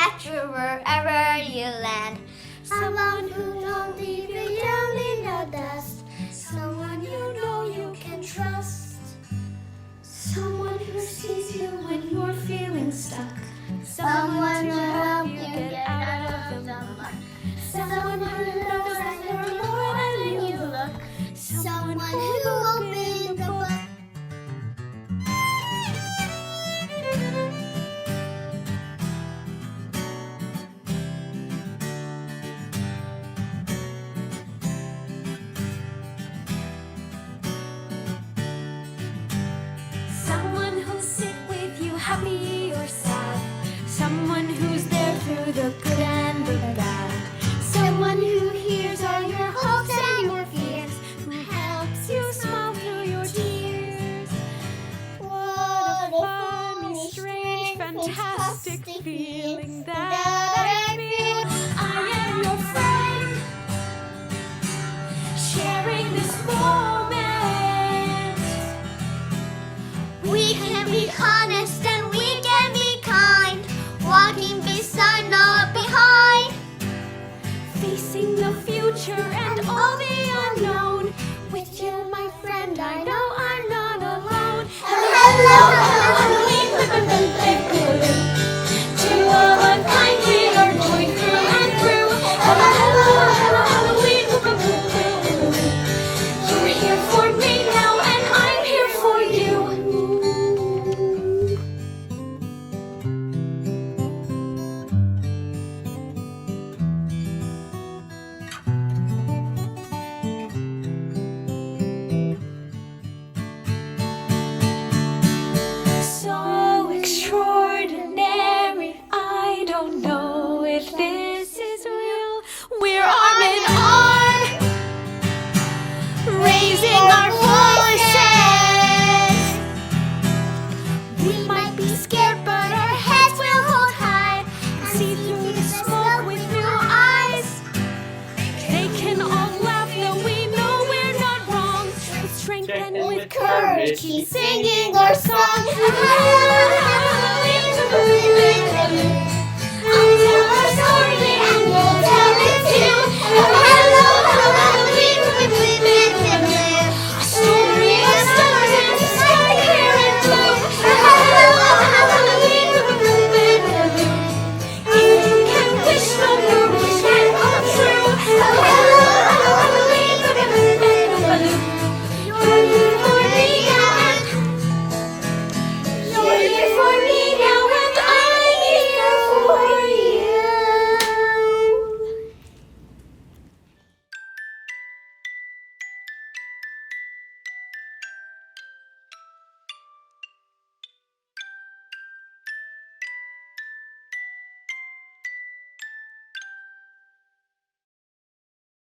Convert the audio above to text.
catch you wherever you land. Someone who won't leave you down in the dust. Someone you know you can trust. Someone who sees you when you're feeling stuck. Someone to help you get out of the muck. Someone who knows that you're more than you look. Someone who opened the book. Someone who'll sit with you happy or sad. Someone who's there through the good and the bad. Someone who hears all your hopes and your fears. Who helps you smile through your tears. What a funny, strange, fantastic feeling that I feel. I am your friend, sharing this moment. We can be honest and we can be kind. Walking beside, not behind. Facing the future and all the unknown. With you, my friend, I know I'm not alone. Hello, Halloween, to all unkind we are going through and through. Hello, Halloween, you're here for me now and I'm here for you. So extraordinary, I don't know if this is real. We're arm in arm, raising our voices. We might be scared, but our heads will hold high and see through the smoke with new eyes. They can all laugh, though we know we're not wrong. With strength and with courage, keep singing our song. I'll tell our story and we'll tell it too.